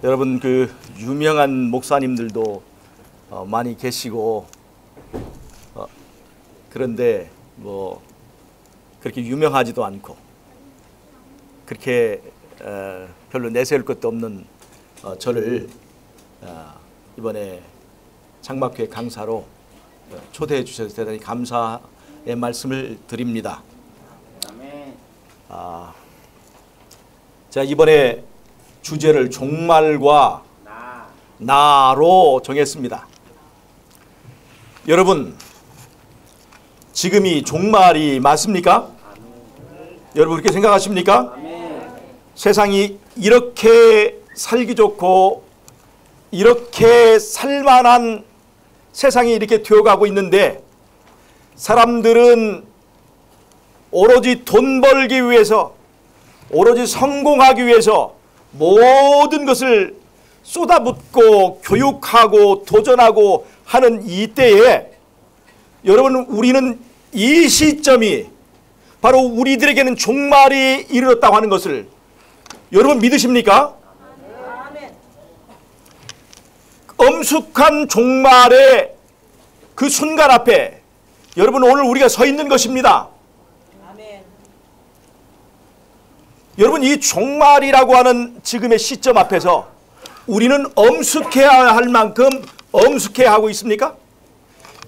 여러분 그 유명한 목사님들도 많이 계시고 그런데 뭐 그렇게 유명하지도 않고 그렇게 별로 내세울 것도 없는 저를 이번에 장막회 강사로 초대해 주셔서 대단히 감사의 말씀을 드립니다. 제가 이번에 주제를 종말과 나로 정했습니다. 여러분, 지금이 종말이 맞습니까? 여러분 그렇게 생각하십니까? 세상이 이렇게 살기 좋고 이렇게 살만한 세상이 이렇게 되어가고 있는데 사람들은 오로지 돈 벌기 위해서 오로지 성공하기 위해서 모든 것을 쏟아붓고 교육하고 도전하고 하는 이때에 여러분 우리는 이 시점이 바로 우리들에게는 종말이 이르렀다고 하는 것을 여러분 믿으십니까? 엄숙한 종말의 그 순간 앞에 여러분 오늘 우리가 서 있는 것입니다. 여러분 이 종말이라고 하는 지금의 시점 앞에서 우리는 엄숙해야 할 만큼 엄숙해야 하고 있습니까?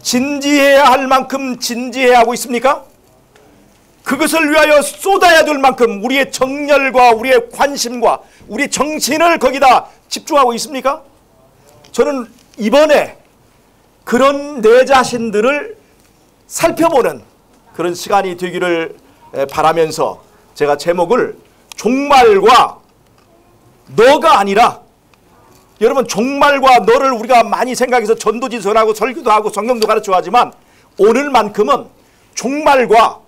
진지해야 할 만큼 진지해야 하고 있습니까? 그것을 위하여 쏟아야 될 만큼 우리의 정열과 우리의 관심과 우리의 정신을 거기다 집중하고 있습니까? 저는 이번에 그런 내 자신들을 살펴보는 그런 시간이 되기를 바라면서 제가 제목을 종말과 너가 아니라 여러분 종말과 너를 우리가 많이 생각해서 전도지 전하고 설교도 하고 성경도 가르쳐 하지만 오늘만큼은 종말과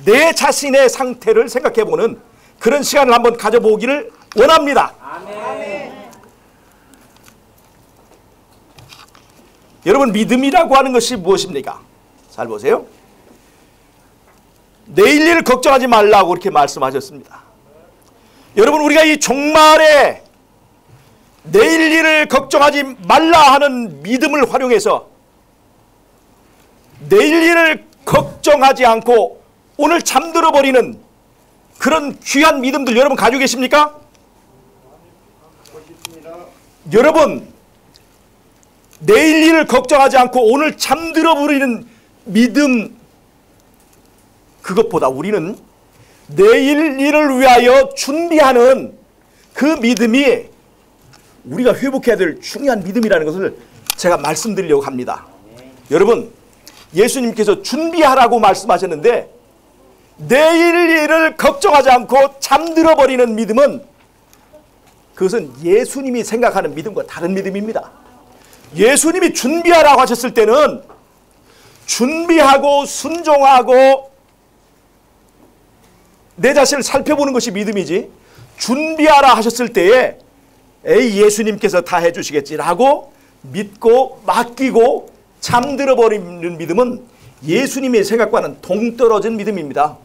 내 자신의 상태를 생각해보는 그런 시간을 한번 가져보기를 원합니다. 아멘. 여러분 믿음이라고 하는 것이 무엇입니까? 잘 보세요. 내일 일 걱정하지 말라고 이렇게 말씀하셨습니다. 여러분 우리가 이 종말에 내일 일을 걱정하지 말라 하는 믿음을 활용해서 내일 일을 걱정하지 않고 오늘 잠들어 버리는 그런 귀한 믿음들 여러분 가지고 계십니까? 여러분 내일 일을 걱정하지 않고 오늘 잠들어 버리는 믿음 그것보다 우리는 내일 일을 위하여 준비하는 그 믿음이 우리가 회복해야 될 중요한 믿음이라는 것을 제가 말씀드리려고 합니다. 여러분 예수님께서 준비하라고 말씀하셨는데 내일 일을 걱정하지 않고 잠들어 버리는 믿음은 그것은 예수님이 생각하는 믿음과 다른 믿음입니다. 예수님이 준비하라고 하셨을 때는 준비하고 순종하고 내 자신을 살펴보는 것이 믿음이지 준비하라 하셨을 때에 에이 예수님께서 다 해주시겠지라고 믿고 맡기고 잠들어 버리는 믿음은 예수님의 생각과는 동떨어진 믿음입니다.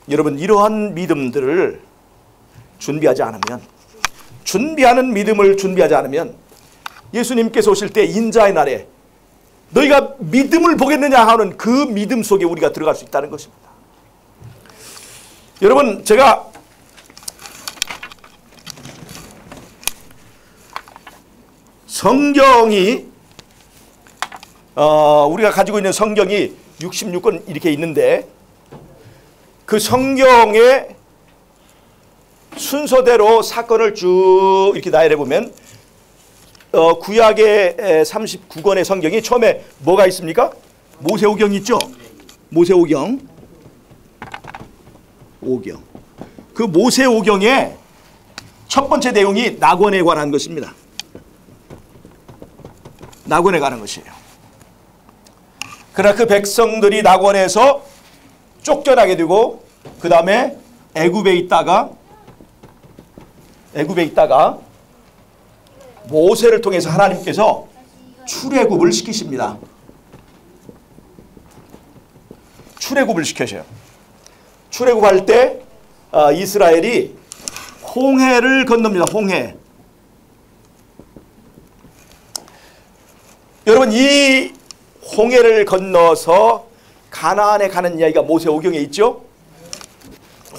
여러분 이러한 믿음들을 준비하지 않으면 준비하는 믿음을 준비하지 않으면 예수님께서 오실 때 인자의 날에 너희가 믿음을 보겠느냐 하는 그 믿음 속에 우리가 들어갈 수 있다는 것입니다. 여러분 제가 성경이 우리가 가지고 있는 성경이 66권 이렇게 있는데 그 성경의 순서대로 사건을 쭉 이렇게 나열해 보면 구약의 39권의 성경이 처음에 뭐가 있습니까? 모세오경이 있죠? 모세오경. 그 모세오경의 첫 번째 내용이 낙원에 관한 것입니다. 낙원에 관한 것이에요. 그러나 그 백성들이 낙원에서 쫓겨나게 되고 그 다음에 애굽에 있다가 모세를 통해서 하나님께서 출애굽을 시키십니다. 출애굽을 시켜셔요. 출애굽할 때 이스라엘이 홍해를 건넙니다. 홍해. 여러분, 이 홍해를 건너서 가나안에 가는 이야기가 모세오경에 있죠.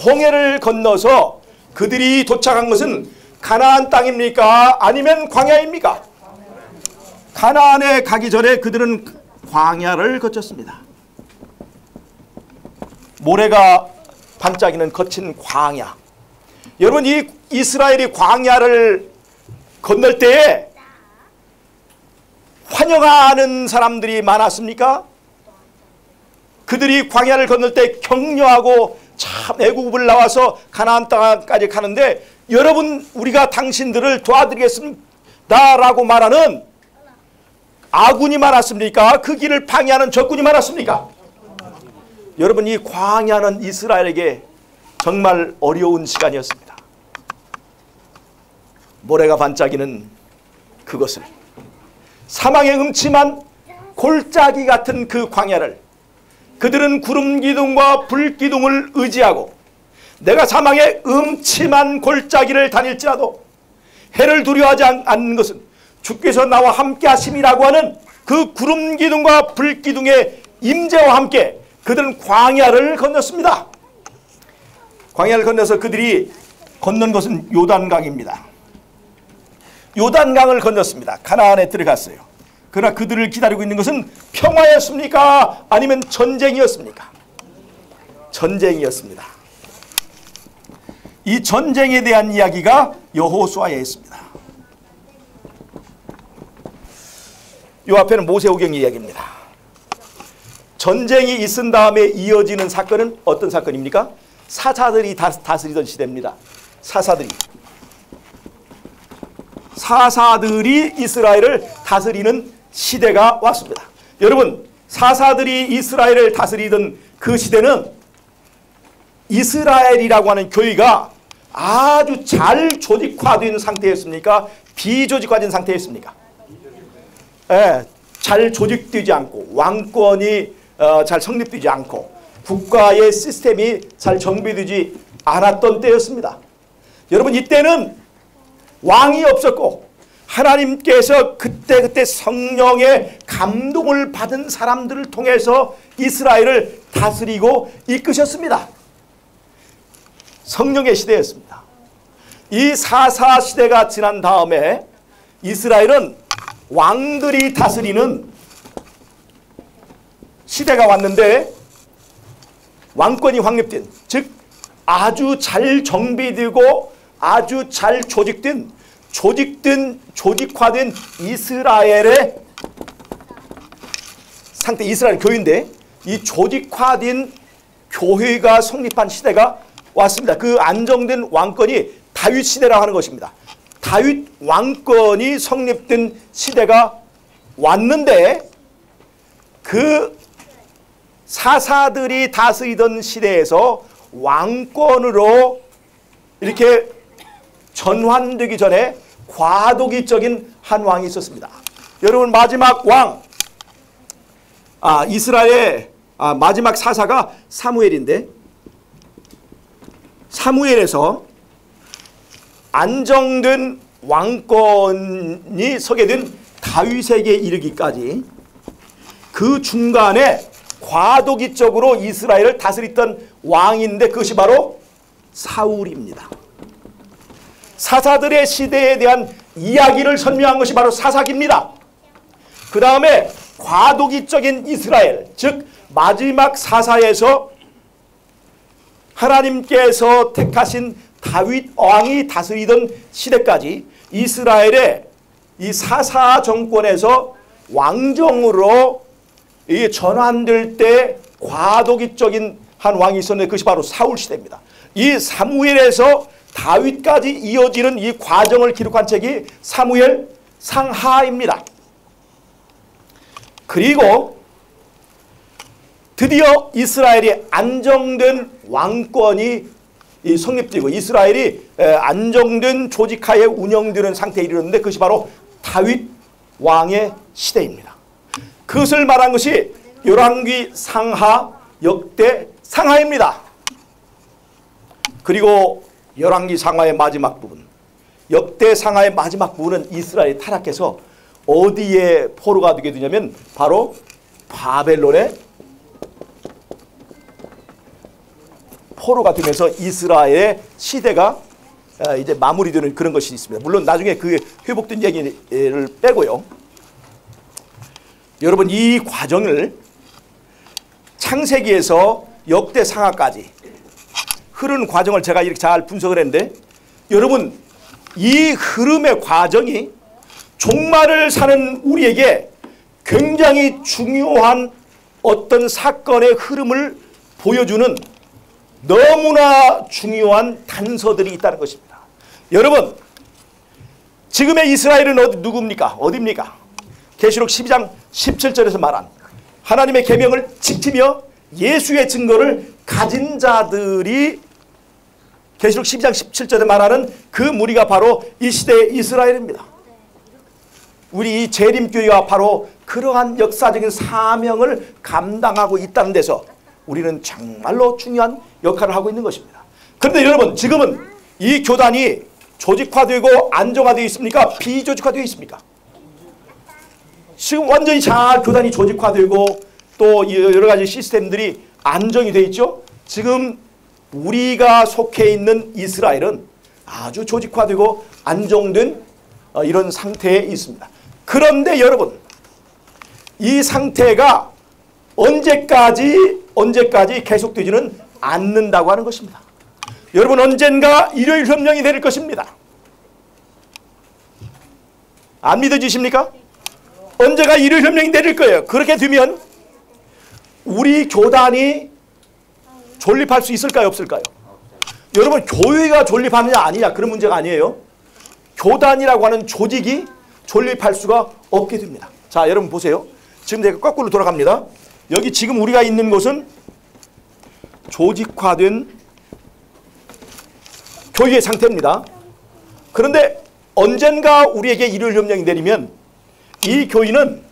홍해를 건너서 그들이 도착한 것은 가나안 땅입니까? 아니면 광야입니까? 가나안에 가기 전에 그들은 광야를 거쳤습니다. 모래가 반짝이는 거친 광야. 여러분, 이 이스라엘이 광야를 건널 때에 환영하는 사람들이 많았습니까? 그들이 광야를 건널 때 격려하고 참 애국을 나와서 가나안 땅까지 가는데, 여러분, 우리가 당신들을 도와드리겠습니다라고 말하는 아군이 많았습니까? 그 길을 방해하는 적군이 많았습니까? 여러분, 이 광야는 이스라엘에게 정말 어려운 시간이었습니다. 모래가 반짝이는 그것을, 사망의 음침한 골짜기 같은 그 광야를 그들은 구름 기둥과 불 기둥을 의지하고, 내가 사망의 음침한 골짜기를 다닐지라도 해를 두려워하지 않는 것은 주께서 나와 함께 하심이라고 하는 그 구름 기둥과 불 기둥의 임재와 함께 그들은 광야를 건넜습니다. 광야를 건너서 그들이 건넌 것은 요단강입니다. 요단강을 건넜습니다. 가나안에 들어갔어요. 그러나 그들을 기다리고 있는 것은 평화였습니까? 아니면 전쟁이었습니까? 전쟁이었습니다. 이 전쟁에 대한 이야기가 여호수아에 있습니다. 이 앞에는 모세오경 이야기입니다. 전쟁이 있은 다음에 이어지는 사건은 어떤 사건입니까? 사사들이 다스리던 시대입니다. 사사들이 이스라엘을 다스리는 시대가 왔습니다. 여러분, 사사들이 이스라엘을 다스리던 그 시대는 이스라엘이라고 하는 교회가 아주 잘 조직화된 상태였습니까? 비조직화된 상태였습니까? 잘 조직되지 않고, 왕권이 잘 성립되지 않고, 국가의 시스템이 잘 정비되지 않았던 때였습니다. 여러분, 이때는 왕이 없었고 하나님께서 그때 성령의 감동을 받은 사람들을 통해서 이스라엘을 다스리고 이끄셨습니다. 성령의 시대였습니다. 이 사사 시대가 지난 다음에 이스라엘은 왕들이 다스리는 시대가 왔는데, 왕권이 확립된, 즉 아주 잘 정비되고 아주 잘 조직화된 이스라엘의 상태, 이스라엘 교회인데, 이 조직화된 교회가 성립한 시대가 왔습니다. 그 안정된 왕권이 다윗 시대라고 하는 것입니다. 다윗 왕권이 성립된 시대가 왔는데, 그 사사들이 다스리던 시대에서 왕권으로 이렇게 전환되기 전에 과도기적인 한 왕이 있었습니다. 여러분, 마지막 왕, 이스라엘의 마지막 사사가 사무엘인데, 사무엘에서 안정된 왕권이 서게 된 다윗에게 이르기까지 그 중간에 과도기적으로 이스라엘을 다스렸던 왕인데, 그것이 바로 사울입니다. 사사들의 시대에 대한 이야기를 설명한 것이 바로 사사기입니다. 그 다음에 과도기적인 이스라엘, 즉 마지막 사사에서 하나님께서 택하신 다윗 왕이 다스리던 시대까지 이스라엘의 이 사사 정권에서 왕정으로 전환될 때 과도기적인 한 왕이 있었는데, 그것이 바로 사울 시대입니다. 이 사무엘에서 다윗까지 이어지는 이 과정을 기록한 책이 사무엘 상하입니다. 그리고 드디어 이스라엘이 안정된 왕권이 성립되고 이스라엘이 안정된 조직하에 운영되는 상태에 이르렀는데, 그것이 바로 다윗 왕의 시대입니다. 그것을 말한 것이 열왕기 상하, 역대 상하입니다. 그리고 열왕기 상하의 마지막 부분, 역대 상하의 마지막 부분은 이스라엘이 타락해서 어디에 포로가 되게 되냐면 바로 바벨론의 포로가 되면서 이스라엘의 시대가 이제 마무리되는 그런 것이 있습니다. 물론 나중에 그 회복된 얘기를 빼고요. 여러분, 이 과정을 창세기에서 역대 상하까지 흐르는 과정을 제가 이렇게 잘 분석을 했는데, 여러분, 이 흐름의 과정이 종말을 사는 우리에게 굉장히 중요한 어떤 사건의 흐름을 보여주는 너무나 중요한 단서들이 있다는 것입니다. 여러분, 지금의 이스라엘은 누굽니까? 어디입니까? 계시록 12장 17절에서 말한 하나님의 계명을 지키며 예수의 증거를 가진 자들이 계시록 12장 17절에 말하는 그 무리가 바로 이 시대의 이스라엘입니다. 우리 이 재림교회가 바로 그러한 역사적인 사명을 감당하고 있다는 데서 우리는 정말로 중요한 역할을 하고 있는 것입니다. 그런데 여러분, 지금은 이 교단이 조직화되고 안정화되어 있습니까? 비조직화되어 있습니까? 지금 완전히 잘 교단이 조직화되고 또 여러 가지 시스템들이 안정이 되어 있죠. 지금 우리가 속해 있는 이스라엘은 아주 조직화되고 안정된 이런 상태에 있습니다. 그런데 여러분, 이 상태가 언제까지 계속되지는 않는다고 하는 것입니다. 여러분, 언젠가 일요일 협령이 내릴 것입니다. 안 믿어지십니까? 언제가 일요일 협령이 내릴 거예요. 그렇게 되면 우리 교단이 존립할 수 있을까요, 없을까요? 여러분, 교회가 존립하느냐 아니냐 그런 문제가 아니에요. 교단이라고 하는 조직이 존립할 수가 없게 됩니다. 자, 여러분 보세요. 지금 내가 거꾸로 돌아갑니다. 여기 지금 우리가 있는 곳은 조직화된 교회의 상태입니다. 그런데 언젠가 우리에게 일요일 협령이 내리면 이 교회는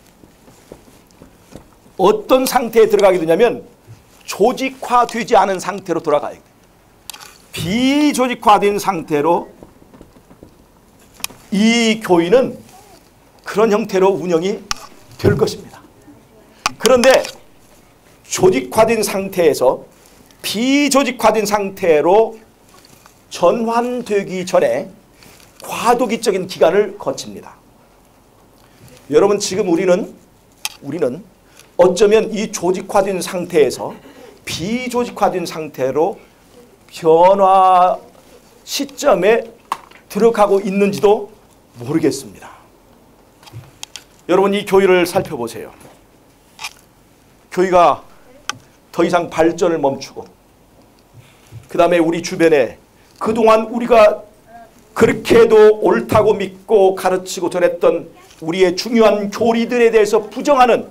어떤 상태에 들어가게 되냐면 조직화되지 않은 상태로 돌아가야 돼요. 비조직화된 상태로 이 교회는 그런 형태로 운영이 될 것입니다. 그런데 조직화된 상태에서 비조직화된 상태로 전환되기 전에 과도기적인 기간을 거칩니다. 여러분, 지금 우리는 어쩌면 이 조직화된 상태에서 비조직화된 상태로 변화 시점에 들어가고 있는지도 모르겠습니다. 여러분, 이 교회를 살펴보세요. 교회가 더 이상 발전을 멈추고, 그 다음에 우리 주변에 그동안 우리가 그렇게도 옳다고 믿고 가르치고 전했던 우리의 중요한 교리들에 대해서 부정하는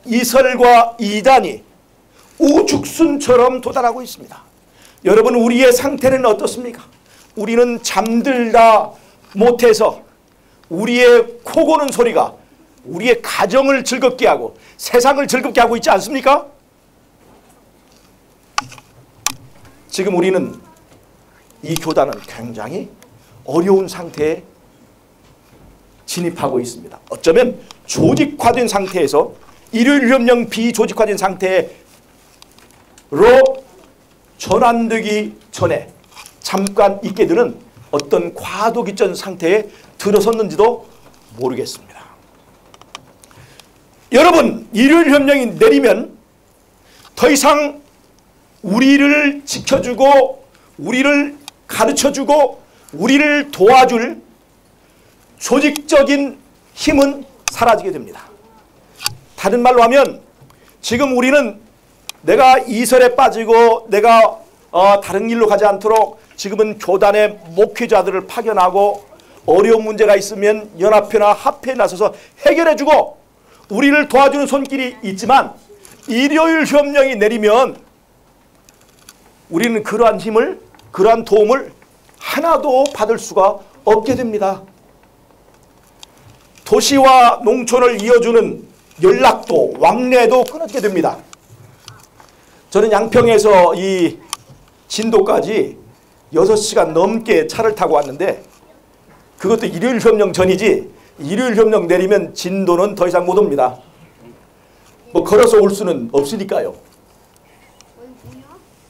이설과 이단이 우죽순처럼 도달하고 있습니다. 여러분, 우리의 상태는 어떻습니까? 우리는 잠들다 못해서 우리의 코 고는 소리가 우리의 가정을 즐겁게 하고 세상을 즐겁게 하고 있지 않습니까? 지금 우리는 이 교단은 굉장히 어려운 상태에 진입하고 있습니다. 어쩌면 조직화된 상태에서 일요일 협령 비조직화된 상태로 전환되기 전에 잠깐 있게 되는 어떤 과도기전 상태에 들어섰는지도 모르겠습니다. 여러분, 일요일 협령이 내리면 더 이상 우리를 지켜주고 우리를 가르쳐주고 우리를 도와줄 조직적인 힘은 사라지게 됩니다. 다른 말로 하면 지금 우리는 내가 이설에 빠지고 내가 다른 길로 가지 않도록 지금은 교단의 목회자들을 파견하고 어려운 문제가 있으면 연합회나 합회에 나서서 해결해주고 우리를 도와주는 손길이 있지만, 일요일 협령이 내리면 우리는 그러한 힘을, 그러한 도움을 하나도 받을 수가 없게 됩니다. 도시와 농촌을 이어주는 연락도, 왕래도 끊어지게 됩니다. 저는 양평에서 이 진도까지 6시간 넘게 차를 타고 왔는데 그것도 일요일 협령 전이지 일요일 협령 내리면 진도는 더 이상 못 옵니다. 뭐 걸어서 올 수는 없으니까요.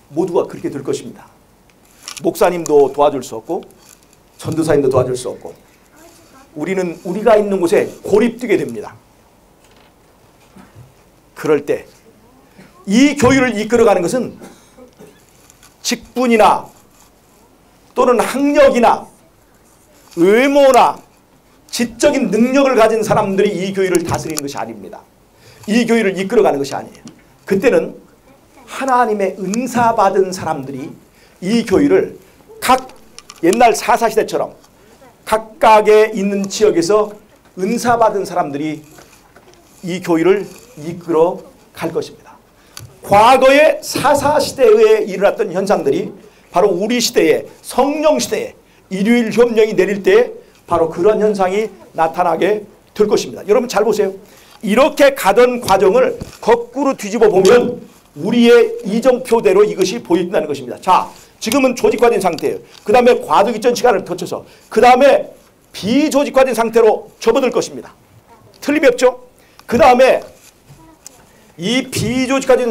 모두가 그렇게 될 것입니다. 목사님도 도와줄 수 없고 전도사님도 도와줄 수 없고 우리는 우리가 있는 곳에 고립되게 됩니다. 그럴 때 이 교회를 이끌어가는 것은 직분이나 또는 학력이나 외모나 지적인 능력을 가진 사람들이 이 교회를 다스리는 것이 아닙니다. 이 교회를 이끌어가는 것이 아니에요. 그때는 하나님의 은사 받은 사람들이 이 교회를 각 옛날 사사시대처럼 각각에 있는 지역에서 은사 받은 사람들이 이 교회를 이끌어 갈 것입니다. 과거의 사사시대에 일어났던 현상들이 바로 우리 시대에 성령시대에 일요일 협령이 내릴 때 바로 그런 현상이 나타나게 될 것입니다. 여러분 잘 보세요. 이렇게 가던 과정을 거꾸로 뒤집어 보면 우리의 이정표대로 이것이 보인다는 것입니다. 자, 지금은 조직화된 상태예요. 그 다음에 과도기전 시간을 거쳐서 그 다음에 비조직화된 상태로 접어들 것입니다. 틀림이 없죠? 그 다음에 이 비조직화된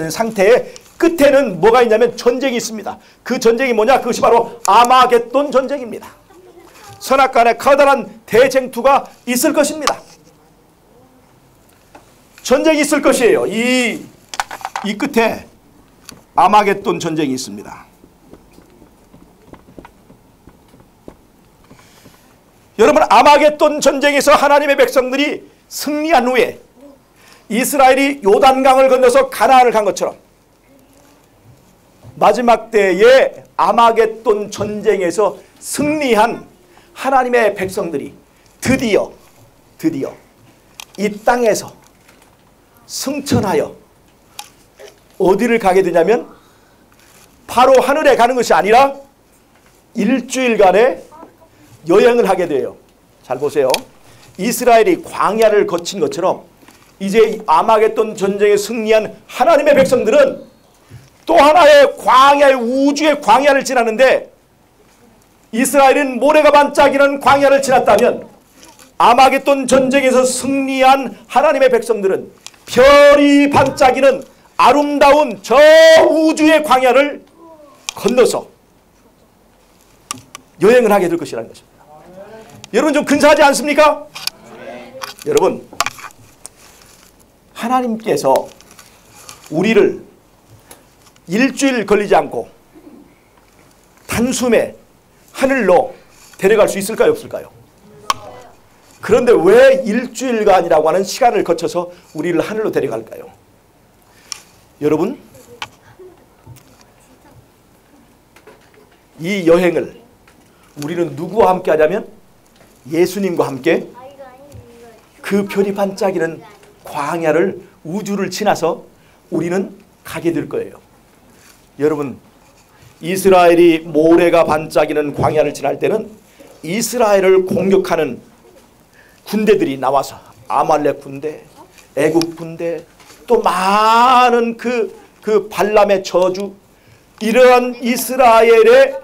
상태의 끝에는 뭐가 있냐면 전쟁이 있습니다. 그 전쟁이 뭐냐? 그것이 바로 아마겟돈 전쟁입니다. 선악간에 커다란 대쟁투가 있을 것입니다. 전쟁이 있을 것이에요. 이 끝에 아마겟돈 전쟁이 있습니다. 여러분 아마겟돈 전쟁에서 하나님의 백성들이 승리한 후에 이스라엘이 요단강을 건너서 가나안을 간 것처럼 마지막 때에 아마겟돈 전쟁에서 승리한 하나님의 백성들이 드디어 이 땅에서 승천하여 어디를 가게 되냐면 바로 하늘에 가는 것이 아니라 일주일간의 여행을 하게 돼요. 잘 보세요. 이스라엘이 광야를 거친 것처럼 이제 아마겟돈 전쟁에 승리한 하나님의 백성들은 또 하나의 광야의 우주의 광야를 지나는데 이스라엘은 모래가 반짝이는 광야를 지났다면 아마겟돈 전쟁에서 승리한 하나님의 백성들은 별이 반짝이는 아름다운 저 우주의 광야를 건너서 여행을 하게 될 것이라는 것입니다. 여러분 좀 근사하지 않습니까? 여러분 하나님께서 우리를 일주일 걸리지 않고 단숨에 하늘로 데려갈 수 있을까요? 없을까요? 그런데 왜 일주일간이라고 하는 시간을 거쳐서 우리를 하늘로 데려갈까요? 여러분 이 여행을 우리는 누구와 함께 하냐면 예수님과 함께 그 별이 반짝이는 광야를 우주를 지나서 우리는 가게 될 거예요. 여러분 이스라엘이 모래가 반짝이는 광야를 지날 때는 이스라엘을 공격하는 군대들이 나와서 아말렉 군대, 애국 군대 또 많은 그 발람의 저주 이러한 이스라엘의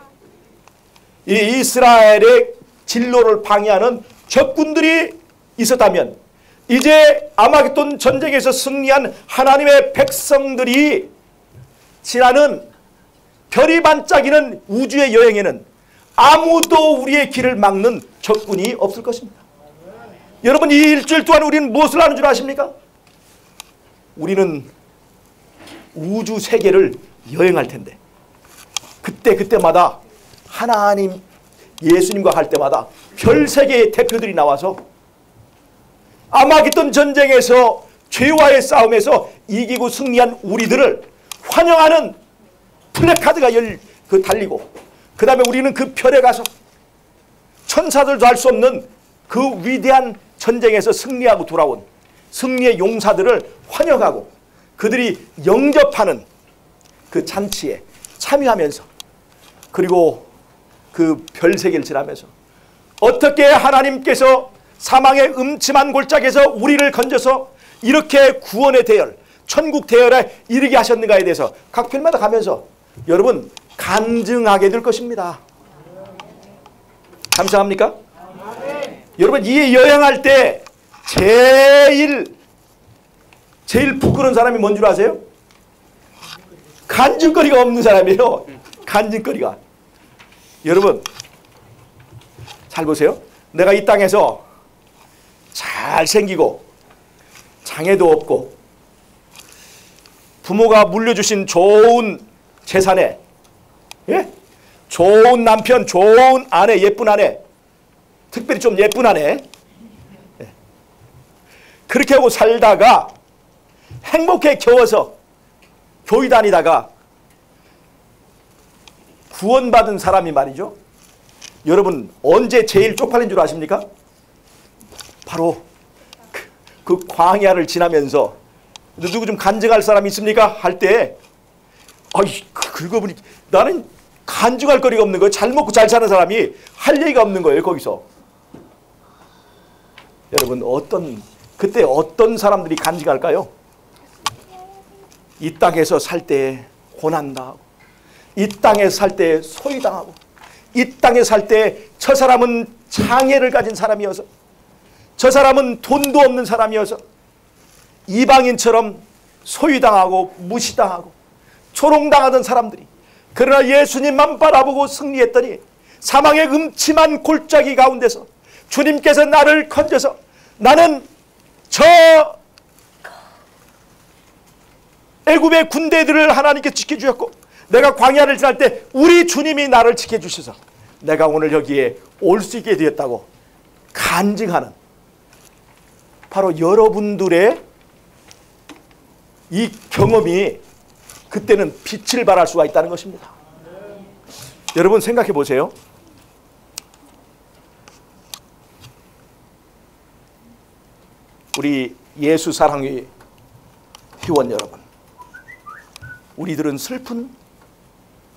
진로를 방해하는 적군들이 있었다면 이제 아마겟돈 전쟁에서 승리한 하나님의 백성들이 지나는 별이 반짝이는 우주의 여행에는 아무도 우리의 길을 막는 적군이 없을 것입니다. 여러분 이 일주일 동안 우리는 무엇을 하는 줄 아십니까? 우리는 우주 세계를 여행할 텐데 그때마다 하나님 예수님과 갈 때마다 별 세계의 대표들이 나와서 아마겟돈 전쟁에서 죄와의 싸움에서 이기고 승리한 우리들을 환영하는 플래카드가 달리고 그 다음에 우리는 그 별에 가서 천사들도 할 수 없는 그 위대한 전쟁에서 승리하고 돌아온 승리의 용사들을 환영하고 그들이 영접하는 그 잔치에 참여하면서 그리고 그 별세계를 지나면서 어떻게 하나님께서 사망의 음침한 골짜기에서 우리를 건져서 이렇게 구원의 대열, 천국 대열에 이르게 하셨는가에 대해서 각 편마다 가면서 여러분 간증하게 될 것입니다. 감사합니까? 여러분, 이 여행할 때 제일 부끄러운 사람이 뭔 줄 아세요? 간증거리가 없는 사람이에요. 간증거리가. 여러분, 잘 보세요. 내가 이 땅에서 잘생기고 장애도 없고 부모가 물려주신 좋은 재산에, 예? 좋은 남편, 좋은 아내, 예쁜 아내, 특별히 좀 예쁜 아내, 예. 그렇게 하고 살다가 행복에 겨워서 교회 다니다가 구원받은 사람이 말이죠. 여러분, 언제 제일 쪽팔린 줄 아십니까? 바로 그 광야를 지나면서 누구 좀 간증할 사람이 있습니까? 할 때, 아이, 그거 보니 나는 간증할 거리가 없는 거예요. 잘 먹고 잘 사는 사람이 할 얘기가 없는 거예요, 거기서. 여러분, 그때 어떤 사람들이 간증할까요? 이 땅에서 살 때 고난당하고, 이 땅에서 살 때 소외당하고, 이 땅에 살 때 저 사람은 장애를 가진 사람이어서, 저 사람은 돈도 없는 사람이어서 이방인처럼 소외당하고 무시당하고 조롱당하던 사람들이, 그러나 예수님만 바라보고 승리했더니 사망의 음침한 골짜기 가운데서 주님께서 나를 건져서, 나는 저 애굽의 군대들을 하나님께 지켜주셨고, 내가 광야를 지날 때 우리 주님이 나를 지켜주셔서 내가 오늘 여기에 올 수 있게 되었다고 간증하는, 바로 여러분들의 이 경험이 그때는 빛을 발할 수가 있다는 것입니다. 여러분, 생각해 보세요. 우리 예수 사랑의 회원 여러분, 우리들은 슬픈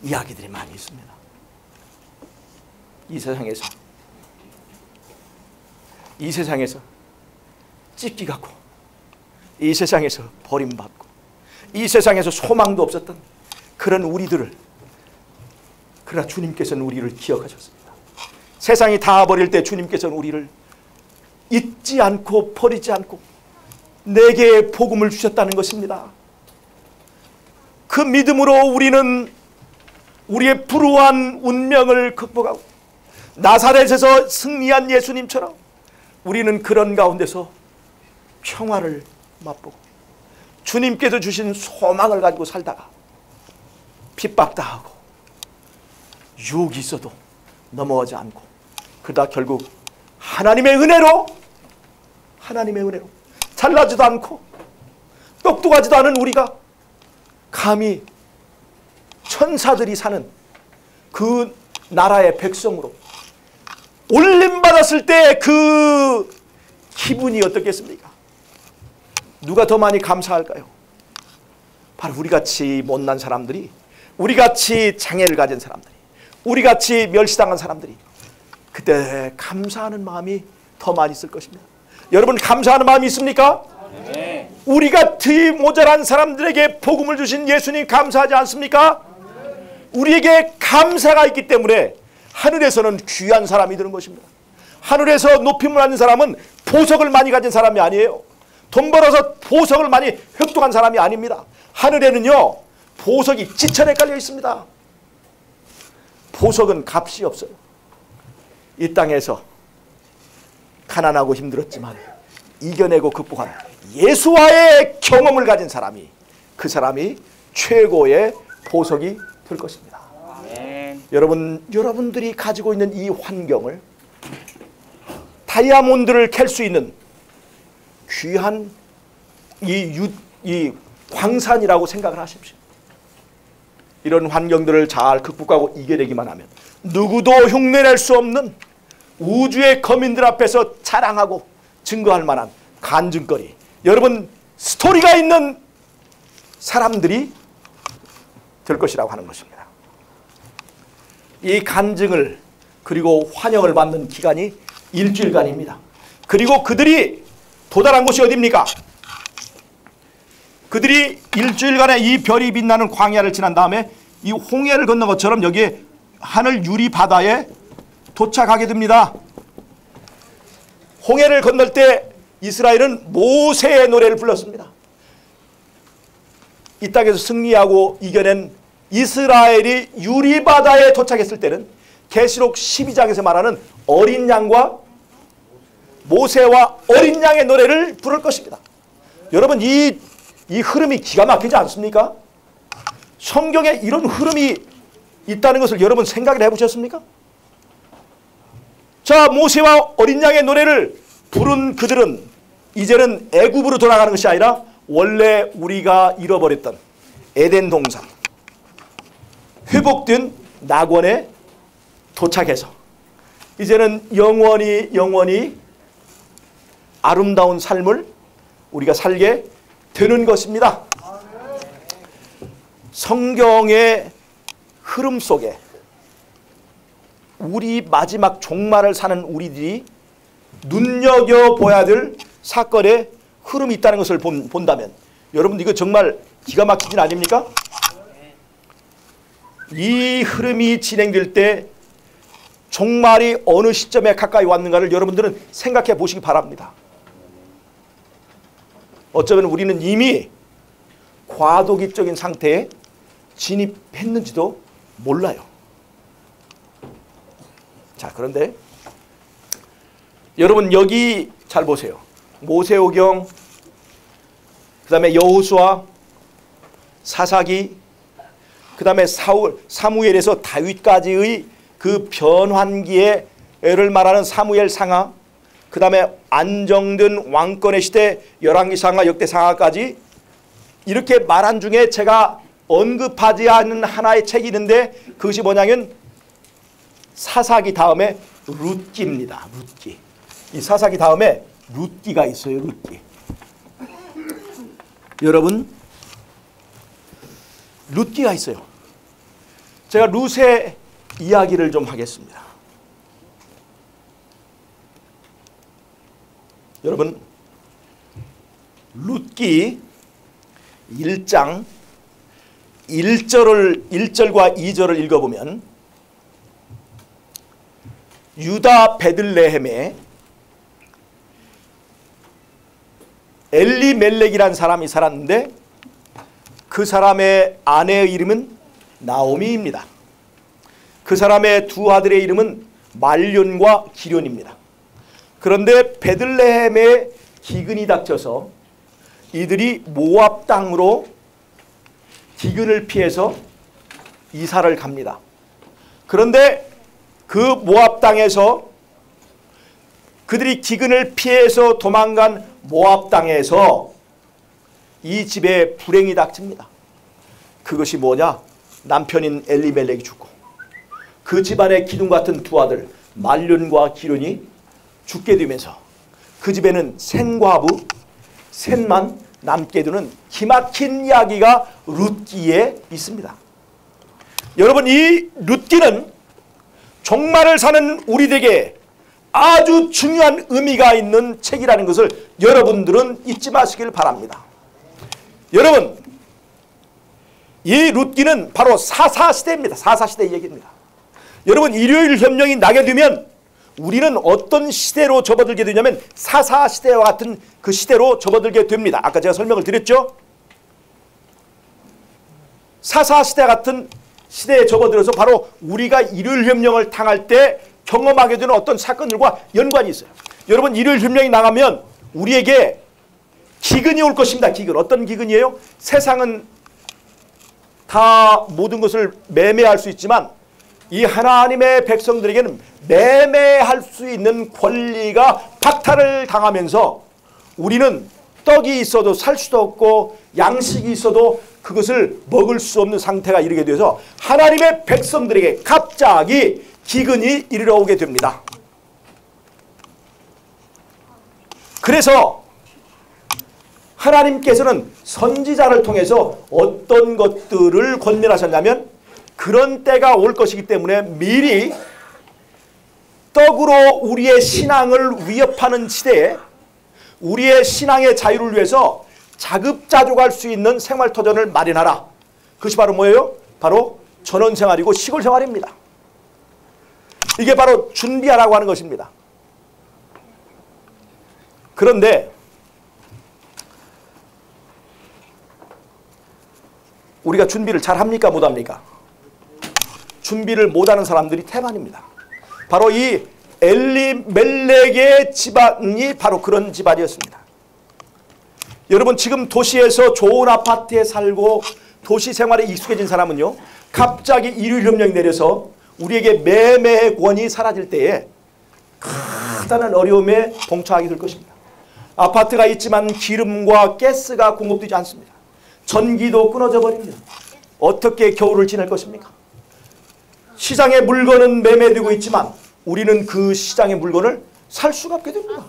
이야기들이 많이 있습니다. 이 세상에서 찢기갖고, 이 세상에서 버림받고, 이 세상에서 소망도 없었던 그런 우리들을, 그러나 주님께서는 우리를 기억하셨습니다. 세상이 다 버릴 때 주님께서는 우리를 잊지 않고 버리지 않고 내게 복음을 주셨다는 것입니다. 그 믿음으로 우리는 우리의 불우한 운명을 극복하고 나사렛에서 승리한 예수님처럼 우리는 그런 가운데서 평화를 맛보고 주님께서 주신 소망을 가지고 살다가 핍박당하고 유혹이 있어도 넘어가지 않고, 그러다 결국 하나님의 은혜로 잘나지도 않고 똑똑하지도 않은 우리가 감히 천사들이 사는 그 나라의 백성으로 올림받았을 때 그 기분이 어떻겠습니까? 누가 더 많이 감사할까요? 바로 우리같이 못난 사람들이, 우리같이 장애를 가진 사람들이, 우리같이 멸시당한 사람들이 그때 감사하는 마음이 더 많이 있을 것입니다. 여러분, 감사하는 마음이 있습니까? 네. 우리같이 모자란 사람들에게 복음을 주신 예수님 감사하지 않습니까? 우리에게 감사가 있기 때문에 하늘에서는 귀한 사람이 되는 것입니다. 하늘에서 높임을 받는 사람은 보석을 많이 가진 사람이 아니에요. 돈 벌어서 보석을 많이 획득한 사람이 아닙니다. 하늘에는요, 보석이 지천에 깔려 있습니다. 보석은 값이 없어요. 이 땅에서 가난하고 힘들었지만 이겨내고 극복한 예수와의 경험을 가진 사람이, 그 사람이 최고의 보석이 될 것입니다. 여러분들이 가지고 있는 이 환경을, 다이아몬드를 캘 수 있는 귀한 이 광산이라고 생각을 하십시오. 이런 환경들을 잘 극복하고 이겨내기만 하면 누구도 흉내낼 수 없는 우주의 거민들 앞에서 자랑하고 증거할 만한 간증거리, 여러분 스토리가 있는 사람들이 될 것이라고 하는 것입니다. 이 간증을 그리고 환영을 받는 기간이 일주일간입니다. 그리고 그들이 도달한 곳이 어디입니까? 그들이 일주일간의 이 별이 빛나는 광야를 지난 다음에 이 홍해를 건넌 것처럼 여기에 하늘 유리 바다에 도착하게 됩니다. 홍해를 건널 때 이스라엘은 모세의 노래를 불렀습니다. 이 땅에서 승리하고 이겨낸 이스라엘이 유리 바다에 도착했을 때는 계시록 12장에서 말하는 어린 양과 모세와 어린 양의 노래를 부를 것입니다. 여러분 이 흐름이 기가 막히지 않습니까? 성경에 이런 흐름이 있다는 것을 여러분 생각을 해보셨습니까? 자, 모세와 어린 양의 노래를 부른 그들은 이제는 애굽으로 돌아가는 것이 아니라 원래 우리가 잃어버렸던 에덴 동산, 회복된 낙원에 도착해서 이제는 영원히 아름다운 삶을 우리가 살게 되는 것입니다. 성경의 흐름 속에 우리 마지막 종말을 사는 우리들이 눈여겨봐야 될 사건의 흐름이 있다는 것을 본다면 여러분 이거 정말 기가 막히진 아닙니까? 이 흐름이 진행될 때 종말이 어느 시점에 가까이 왔는가를 여러분들은 생각해 보시기 바랍니다. 어쩌면 우리는 이미 과도기적인 상태에 진입했는지도 몰라요. 자, 그런데 여러분 여기 잘 보세요. 모세오경, 그 다음에 여호수아, 사사기, 그 다음에 사무엘에서 다윗까지의 그 변환기를 말하는 사무엘 상하, 그 다음에 안정된 왕권의 시대 열왕기 상하, 역대 상하까지 이렇게 말한 중에 제가 언급하지 않은 하나의 책이 있는데 그것이 뭐냐면 사사기 다음에 룻기입니다. 룻기. 이 사사기 다음에 룻기가 있어요. 룻기. 여러분 룻기가 있어요. 제가 룻의 이야기를 좀 하겠습니다. 여러분 룻기 1장 1절과 2절을 읽어보면 유다 베들레헴에 엘리멜렉이라는 사람이 살았는데 그 사람의 아내의 이름은 나오미입니다. 그 사람의 두 아들의 이름은 말륜과 기련입니다. 그런데 베들레헴에 기근이 닥쳐서 이들이 모압 땅으로 기근을 피해서 이사를 갑니다. 그런데 그 모압 땅에서 그들이 기근을 피해서 도망간 모압 땅에서 이 집에 불행이 닥칩니다. 그것이 뭐냐? 남편인 엘리멜렉이 죽고 그 집안의 기둥 같은 두 아들 말륜과 기륜이 죽게 되면서 그 집에는 생과부 셋만 남게 두는 기막힌 이야기가 룻기에 있습니다. 여러분 이 룻기는 종말을 사는 우리에게 아주 중요한 의미가 있는 책이라는 것을 여러분들은 잊지 마시길 바랍니다. 여러분 이 룻기는 바로 사사시대입니다. 사사시대 얘기입니다. 여러분 일요일 협령이 나게 되면 우리는 어떤 시대로 접어들게 되냐면 사사시대와 같은 그 시대로 접어들게 됩니다. 아까 제가 설명을 드렸죠. 사사시대 같은 시대에 접어들어서 바로 우리가 일요일 협령을 당할 때 경험하게 되는 어떤 사건들과 연관이 있어요. 여러분 일요일 협령이 나가면 우리에게 기근이 올 것입니다. 기근. 어떤 기근이에요? 세상은 다 모든 것을 매매할 수 있지만 이 하나님의 백성들에게는 매매할 수 있는 권리가 박탈을 당하면서 우리는 떡이 있어도 살 수도 없고 양식이 있어도 그것을 먹을 수 없는 상태가 이르게 돼서 하나님의 백성들에게 갑자기 기근이 이르러 오게 됩니다. 그래서 하나님께서는 선지자를 통해서 어떤 것들을 권면하셨냐면 그런 때가 올 것이기 때문에 미리 떡으로 우리의 신앙을 위협하는 시대에 우리의 신앙의 자유를 위해서 자급자족할 수 있는 생활터전을 마련하라. 그것이 바로 뭐예요? 바로 전원생활이고 시골생활입니다. 이게 바로 준비하라고 하는 것입니다. 그런데 우리가 준비를 잘합니까 못합니까? 준비를 못하는 사람들이 태반입니다. 바로 이 엘리멜렉의 집안이 바로 그런 집안이었습니다. 여러분 지금 도시에서 좋은 아파트에 살고 도시 생활에 익숙해진 사람은요, 갑자기 일율협령이 내려서 우리에게 매매의 권이 사라질 때에 크다는 어려움에 봉착하게 될 것입니다. 아파트가 있지만 기름과 가스가 공급되지 않습니다. 전기도 끊어져 버립니다. 어떻게 겨울을 지낼 것입니까? 시장의 물건은 매매되고 있지만 우리는 그 시장의 물건을 살 수가 없게 됩니다.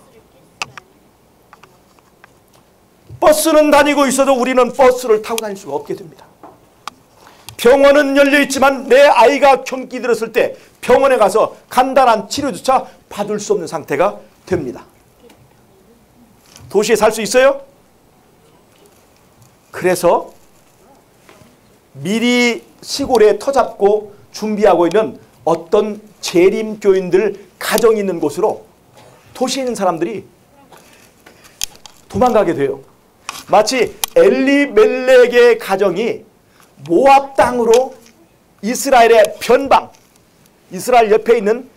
버스는 다니고 있어도 우리는 버스를 타고 다닐 수가 없게 됩니다. 병원은 열려 있지만 내 아이가 경기 들었을 때 병원에 가서 간단한 치료조차 받을 수 없는 상태가 됩니다. 도시에 살 수 있어요? 그래서 미리 시골에 터잡고 준비하고 있는 어떤 재림교인들 가정이 있는 곳으로 도시에 있는 사람들이 도망가게 돼요. 마치 엘리멜렉의 가정이 모압 땅으로 이스라엘의 변방, 이스라엘 옆에 있는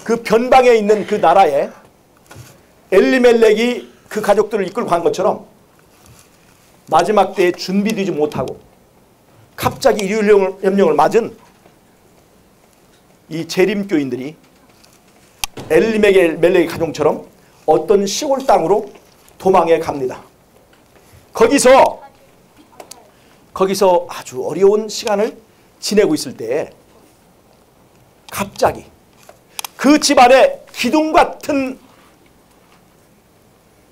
그 변방에 있는 그 나라에 엘리멜렉이 그 가족들을 이끌고 간 것처럼 마지막 때에 준비되지 못하고 갑자기 일율협령을 맞은 이 재림교인들이 엘리멜렉의 가정처럼 어떤 시골 땅으로 도망해 갑니다. 거기서 아주 어려운 시간을 지내고 있을 때 갑자기 그 집안에 기둥 같은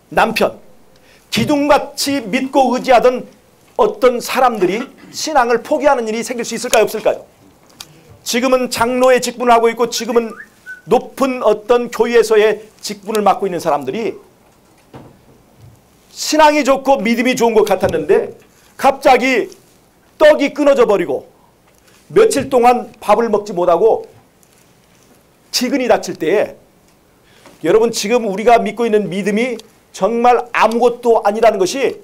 남편, 기둥같이 믿고 의지하던 어떤 사람들이 신앙을 포기하는 일이 생길 수 있을까요? 없을까요? 지금은 장로의 직분을 하고 있고 지금은 높은 어떤 교회에서의 직분을 맡고 있는 사람들이 신앙이 좋고 믿음이 좋은 것 같았는데 갑자기 떡이 끊어져 버리고 며칠 동안 밥을 먹지 못하고 기근이 닥칠 때에 여러분 지금 우리가 믿고 있는 믿음이 정말 아무것도 아니라는 것이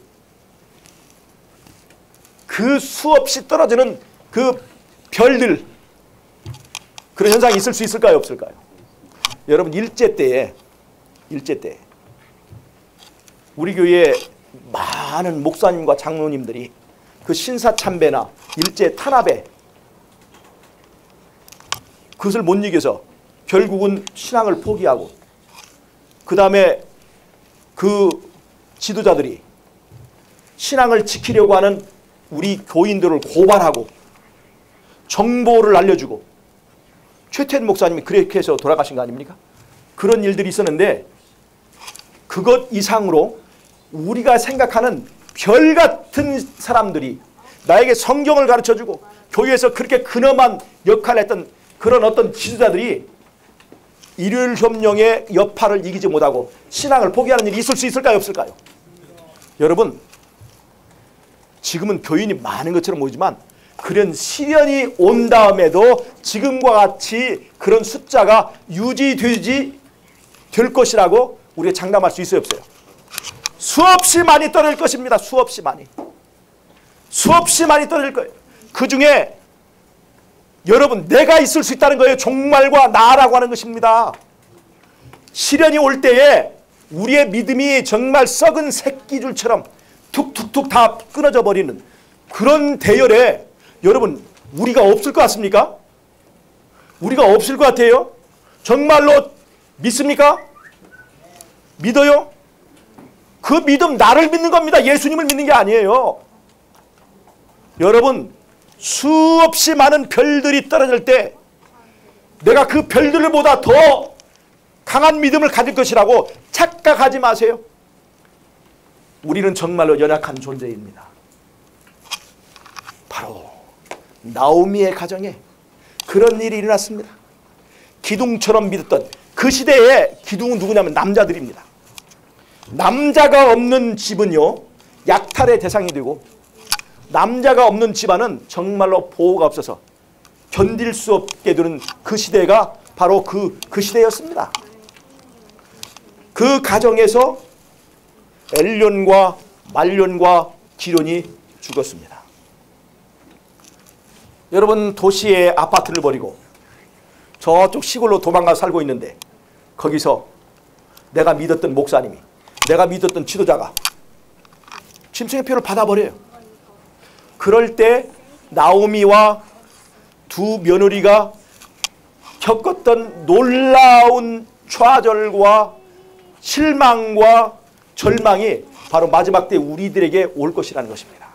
그 수없이 떨어지는 그 별들, 그런 현상이 있을 수 있을까요? 없을까요? 여러분 일제 때에 우리 교회에 많은 목사님과 장로님들이 그 신사참배나 일제 탄압에 그것을 못 이겨서 결국은 신앙을 포기하고 그 다음에 그 지도자들이 신앙을 지키려고 하는 우리 교인들을 고발하고 정보를 알려주고 최태현 목사님이 그렇게 해서 돌아가신 거 아닙니까? 그런 일들이 있었는데 그것 이상으로 우리가 생각하는 별 같은 사람들이 나에게 성경을 가르쳐주고 교회에서 그렇게 근엄한 역할을 했던 그런 어떤 지도자들이 일율협령의 여파를 이기지 못하고 신앙을 포기하는 일이 있을 수 있을까요? 없을까요? 여러분 지금은 교인이 많은 것처럼 보이지만 그런 시련이 온 다음에도 지금과 같이 그런 숫자가 유지되지 될 것이라고 우리가 장담할 수 있어요? 없어요? 수없이 많이 떨어질 것입니다. 수없이 많이 떨어질 거예요. 그 중에 여러분 내가 있을 수 있다는 거예요. 종말과 나라고 하는 것입니다. 시련이 올 때에 우리의 믿음이 정말 썩은 새끼줄처럼 툭툭툭 다 끊어져 버리는 그런 대열에 여러분 우리가 없을 것 같습니까? 우리가 없을 것 같아요? 정말로 믿습니까? 믿어요? 그 믿음 나를 믿는 겁니다. 예수님을 믿는 게 아니에요. 여러분 수없이 많은 별들이 떨어질 때 내가 그 별들보다 더 강한 믿음을 가질 것이라고 착각하지 마세요. 우리는 정말로 연약한 존재입니다. 바로 나오미의 가정에 그런 일이 일어났습니다. 기둥처럼 믿었던 그 시대에 기둥은 누구냐면 남자들입니다. 남자가 없는 집은요 약탈의 대상이 되고 남자가 없는 집안은 정말로 보호가 없어서 견딜 수 없게 되는 그 시대가 바로 그 시대였습니다. 그 가정에서 엘련과 말련과 기련이 죽었습니다. 여러분, 도시의 아파트를 버리고 저쪽 시골로 도망가 살고 있는데 거기서 내가 믿었던 목사님이, 내가 믿었던 지도자가 침생표를 받아버려요. 그럴 때 나오미와 두 며느리가 겪었던 놀라운 좌절과 실망과 절망이 바로 마지막 때 우리들에게 올 것이라는 것입니다.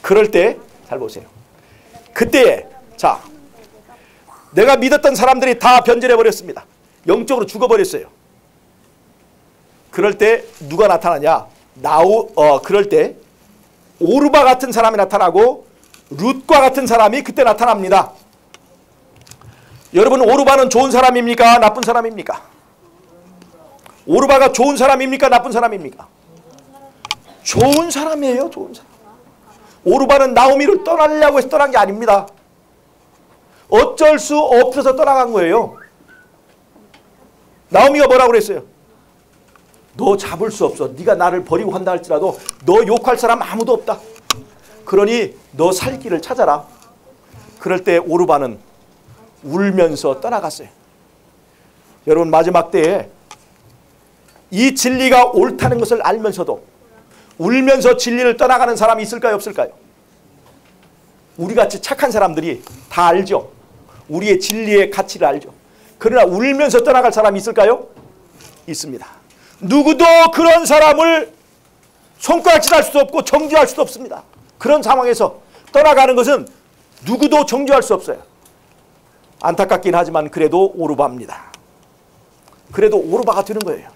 그럴 때 잘 보세요. 그때에 자, 내가 믿었던 사람들이 다 변절해 버렸습니다. 영적으로 죽어버렸어요. 그럴 때 누가 나타나냐? 그럴 때 오르바 같은 사람이 나타나고 룻과 같은 사람이 그때 나타납니다. 여러분, 오르바는 좋은 사람입니까? 나쁜 사람입니까? 오르바가 좋은 사람입니까? 나쁜 사람입니까? 좋은 사람이에요. 좋은 사람. 오르바는 나오미를 떠나려고 해서 떠난 게 아닙니다. 어쩔 수 없어서 떠나간 거예요. 나오미가 뭐라고 그랬어요? 너 잡을 수 없어. 네가 나를 버리고 간다 할지라도 너 욕할 사람 아무도 없다. 그러니 너 살 길을 찾아라. 그럴 때 오르바는 울면서 떠나갔어요. 여러분, 마지막 때에 이 진리가 옳다는 것을 알면서도 울면서 진리를 떠나가는 사람이 있을까요? 없을까요? 우리같이 착한 사람들이 다 알죠. 우리의 진리의 가치를 알죠. 그러나 울면서 떠나갈 사람이 있을까요? 있습니다. 누구도 그런 사람을 손가락질할 수도 없고 정죄할 수도 없습니다. 그런 상황에서 떠나가는 것은 누구도 정죄할 수 없어요. 안타깝긴 하지만 그래도 오르바입니다. 그래도 오르바가 되는 거예요.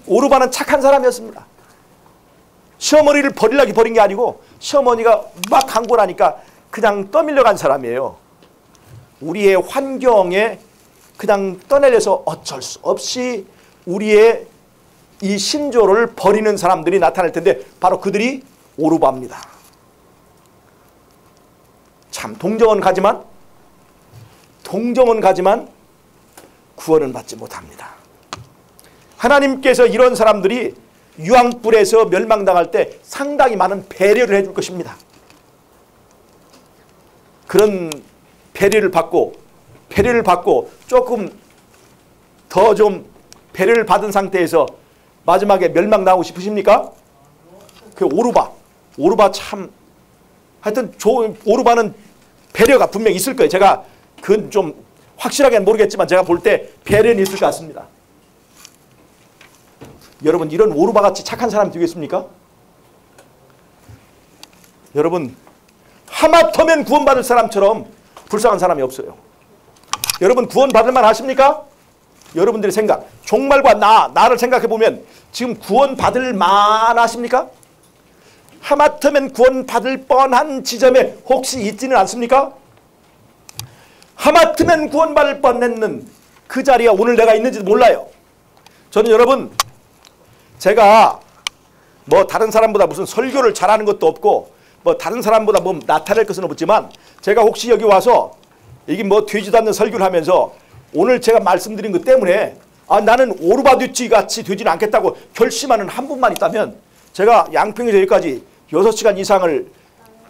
오르바는 착한 사람이었습니다. 시어머니를 버리려고 버린 게 아니고 시어머니가 막 강권하니까 그냥 떠밀려간 사람이에요. 우리의 환경에 그냥 떠내려서 어쩔 수 없이 우리의 이 신조를 버리는 사람들이 나타날 텐데 바로 그들이 오르바입니다. 참 동정은 가지만 구원은 받지 못합니다. 하나님께서 이런 사람들이 유황불에서 멸망당할 때 상당히 많은 배려를 해줄 것입니다. 그런 배려를 받고 조금 더 좀 배려를 받은 상태에서 마지막에 멸망당하고 싶으십니까? 그 오르바 참 하여튼 오르바는 배려가 분명히 있을 거예요. 제가 그건 좀 확실하게는 모르겠지만 제가 볼 때 배려는 있을 것 같습니다. 여러분, 이런 오르바같이 착한 사람이 되겠습니까? 여러분, 하마터면 구원받을 사람처럼 불쌍한 사람이 없어요. 여러분, 구원받을 만 하십니까? 여러분들의 생각, 종말과 나를 생각해보면 지금 구원받을 만 하십니까? 하마터면 구원받을 뻔한 지점에 혹시 있지는 않습니까? 하마터면 구원받을 뻔했는 그 자리에 오늘 내가 있는지도 몰라요. 저는 여러분, 제가 뭐 다른 사람보다 무슨 설교를 잘하는 것도 없고 뭐 다른 사람보다 뭐 나타낼 것은 없지만 제가 혹시 여기 와서 이게 뭐 되지도 않는 설교를 하면서 오늘 제가 말씀드린 것 때문에 나는 오르바듀치 같이 되지는 않겠다고 결심하는 한 분만 있다면 제가 양평에서 여기까지 6시간 이상을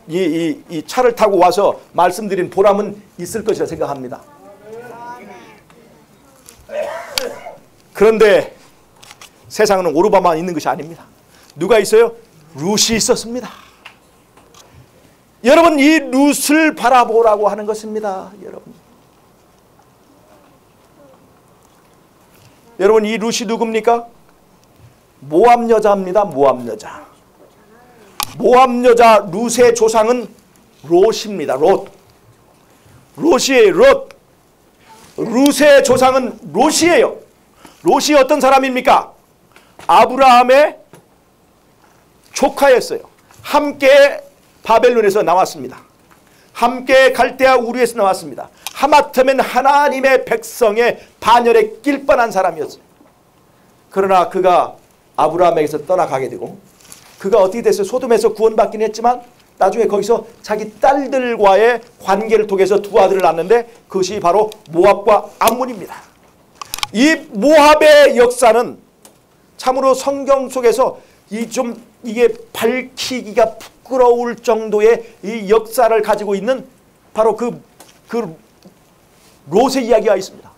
이 차를 타고 와서 말씀드린 보람은 있을 것이라 생각합니다. 그런데 세상은 오르바만 있는 것이 아닙니다. 누가 있어요? 룻이 있었습니다. 여러분, 이 룻을 바라보라고 하는 것입니다. 여러분, 이 룻이 누굽니까? 모압 여자입니다. 모압 여자. 모압 여자 룻의 조상은 롯입니다. 롯이에요. 룻의 조상은 롯이에요. 롯이 어떤 사람입니까? 아브라함의 조카였어요. 함께 바벨론에서 나왔습니다. 함께 갈대아 우르에서 나왔습니다. 하마터면 하나님의 백성의 반열에 낄 뻔한 사람이었어요. 그러나 그가 아브라함에게서 떠나가게 되고 그가 어떻게 됐어요? 소돔에서 구원받긴 했지만 나중에 거기서 자기 딸들과의 관계를 통해서 두 아들을 낳았는데 그것이 바로 모압과 암몬입니다. 이 모압의 역사는 참으로 성경 속에서 이게 밝히기가 부끄러울 정도의 이 역사를 가지고 있는 바로 그 롯의 이야기가 있습니다.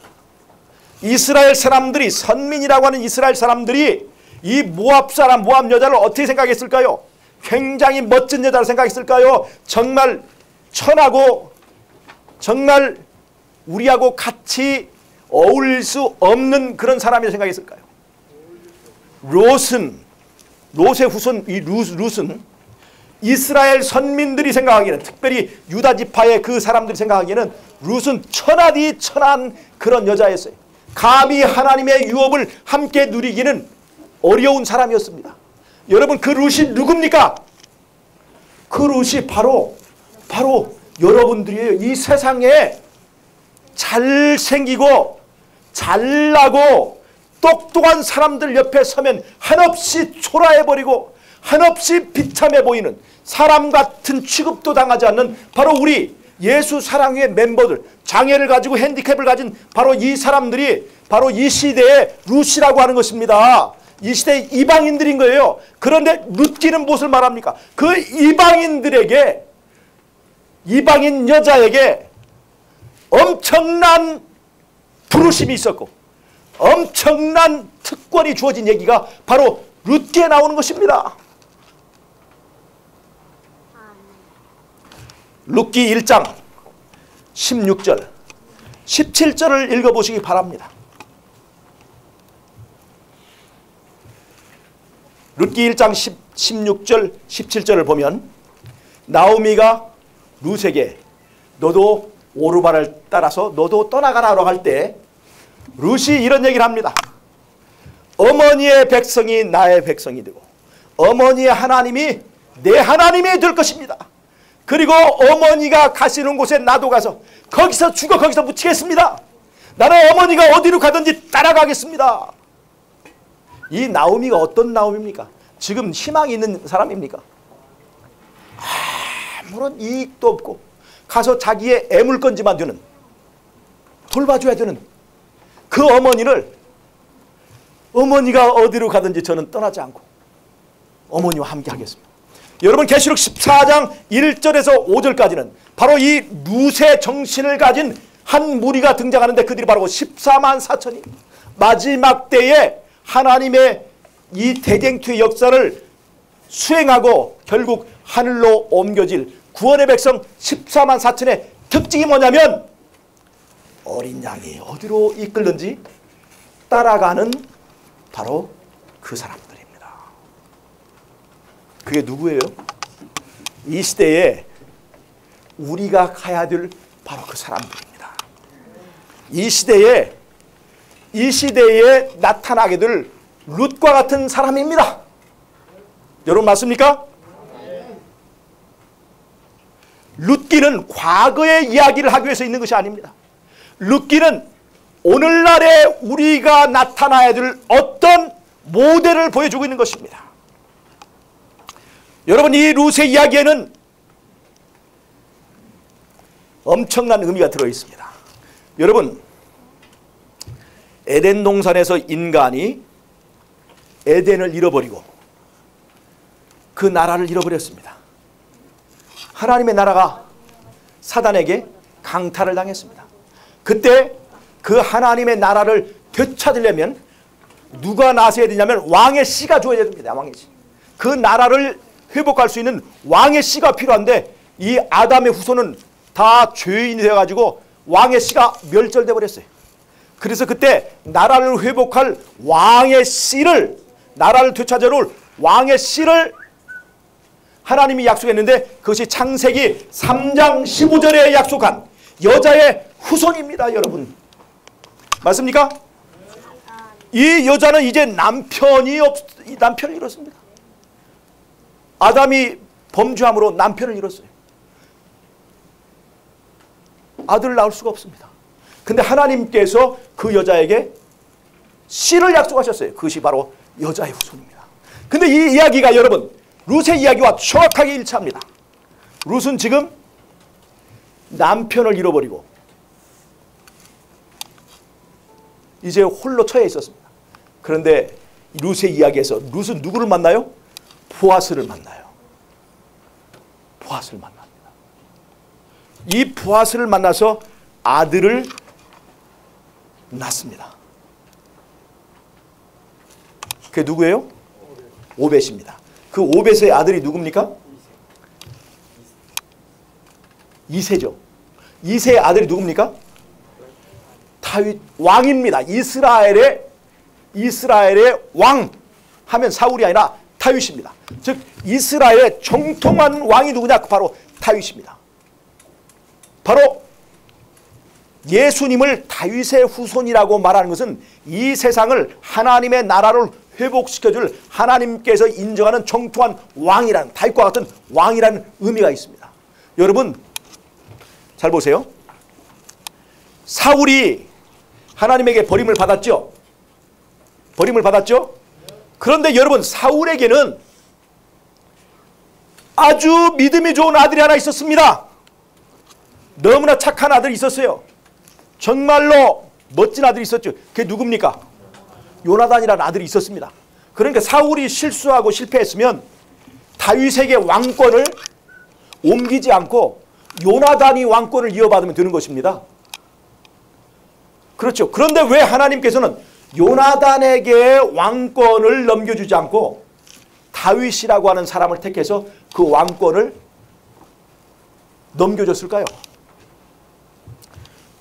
이스라엘 사람들이, 선민이라고 하는 이스라엘 사람들이 이 모압 사람, 모압 여자를 어떻게 생각했을까요? 굉장히 멋진 여자를 생각했을까요? 정말 천하고 정말 우리하고 같이 어울릴 수 없는 그런 사람이라고 생각했을까요? 롯의 후손 이 룻은 이스라엘 선민들이 생각하기에는, 특별히 유다 지파의 그 사람들이 생각하기에는 룻은 천하디 천한 그런 여자였어요. 감히 하나님의 유업을 함께 누리기는 어려운 사람이었습니다. 여러분, 그 룻이 누굽니까? 그 룻이 바로 여러분들이에요. 이 세상에 잘생기고 잘나고 똑똑한 사람들 옆에 서면 한없이 초라해버리고 한없이 비참해 보이는, 사람 같은 취급도 당하지 않는 바로 우리 예수 사랑회 멤버들, 장애를 가지고 핸디캡을 가진 바로 이 사람들이 바로 이 시대의 룻이라고 하는 것입니다. 이 시대의 이방인들인 거예요. 그런데 룻기는 무엇을 말합니까? 그 이방인들에게, 이방인 여자에게 엄청난 부르심이 있었고 엄청난 특권이 주어진 얘기가 바로 룻기에 나오는 것입니다. 룻기 1장 16절 17절을 읽어보시기 바랍니다. 룻기 1장 16절 17절을 보면 나오미가 룻에게 너도 오르바를 따라서 너도 떠나가라고 할 때 룻이 이런 얘기를 합니다. 어머니의 백성이 나의 백성이 되고 어머니의 하나님이 내 하나님이 될 것입니다. 그리고 어머니가 가시는 곳에 나도 가서 거기서 죽어 거기서 묻히겠습니다. 나는 어머니가 어디로 가든지 따라가겠습니다. 이 나오미가 어떤 나오미입니까? 지금 희망이 있는 사람입니까? 아무런 이익도 없고 가서 자기의 애물건지만 되는, 돌봐줘야 되는 그 어머니를, 어머니가 어디로 가든지 저는 떠나지 않고 어머니와 함께 하겠습니다. 여러분, 계시록 14장 1절에서 5절까지는 바로 이 룻의 정신을 가진 한 무리가 등장하는데 그들이 바로 14만 4천이 마지막 때에 하나님의 이 대쟁투의 역사를 수행하고 결국 하늘로 옮겨질 구원의 백성 14만 4천의 특징이 뭐냐면 어린 양이 어디로 이끌는지 따라가는 바로 그 사람들입니다. 그게 누구예요? 이 시대에 우리가 가야 될 바로 그 사람들입니다. 이 시대에 나타나게 될 룻과 같은 사람입니다. 여러분 맞습니까? 룻기는 과거의 이야기를 하기 위해서 있는 것이 아닙니다. 룻기는 오늘날에 우리가 나타나야 될 어떤 모델을 보여주고 있는 것입니다. 여러분, 이 룻의 이야기에는 엄청난 의미가 들어있습니다. 여러분, 에덴 동산에서 인간이 에덴을 잃어버리고 그 나라를 잃어버렸습니다. 하나님의 나라가 사단에게 강탈을 당했습니다. 그때 그 하나님의 나라를 되찾으려면 누가 나서야 되냐면 왕의 씨가 줘야 됩니다. 왕의 씨. 그 나라를 회복할 수 있는 왕의 씨가 필요한데 이 아담의 후손은 다 죄인이 되어가지고 왕의 씨가 멸절돼 버렸어요. 그래서 그때 나라를 회복할 왕의 씨를, 나라를 되찾아 올 왕의 씨를 하나님이 약속했는데 그것이 창세기 3장 15절에 약속한 여자의 후손입니다. 여러분 맞습니까? 이 여자는 이제 남편을 잃었습니다. 아담이 범죄함으로 남편을 잃었어요. 아들을 낳을 수가 없습니다. 근데 하나님께서 그 여자에게 씨를 약속하셨어요. 그것이 바로 여자의 후손입니다. 근데 이 이야기가 여러분 룻의 이야기와 정확하게 일치합니다. 룻은 지금 남편을 잃어버리고 이제 홀로 처해 있었습니다. 그런데 룻의 이야기에서 룻은 누구를 만나요? 보아스를 만나요. 보아스를 만납니다. 이 보아스를 만나서 아들을 낳습니다. 그게 누구예요? 오벳입니다. 그 오벳의 아들이 누굽니까? 이새죠. 이새의 아들이 누굽니까? 다윗 왕입니다. 이스라엘의 왕 하면 사울이 아니라 다윗입니다. 즉 이스라엘의 정통한 왕이 누구냐? 바로 다윗입니다. 바로 예수님을 다윗의 후손이라고 말하는 것은 이 세상을 하나님의 나라를 회복시켜줄 하나님께서 인정하는 정통한 왕이라는, 다윗과 같은 왕이라는 의미가 있습니다. 여러분 잘 보세요. 사울이 하나님에게 버림을 받았죠. 버림을 받았죠. 그런데 여러분 사울에게는 아주 믿음이 좋은 아들이 하나 있었습니다. 너무나 착한 아들이 있었어요. 정말로 멋진 아들이 있었죠. 그게 누굽니까? 요나단이라는 아들이 있었습니다. 그러니까 사울이 실수하고 실패했으면 다윗에게 왕권을 옮기지 않고 요나단이 왕권을 이어받으면 되는 것입니다. 그렇죠. 그런데 왜 하나님께서는 요나단에게 왕권을 넘겨주지 않고 다윗이라고 하는 사람을 택해서 그 왕권을 넘겨줬을까요?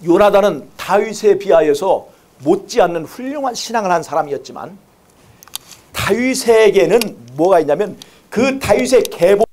요나단은 다윗에 비하여서 못지않는 훌륭한 신앙을 한 사람이었지만 다윗에게는 뭐가 있냐면 그 다윗의 계보를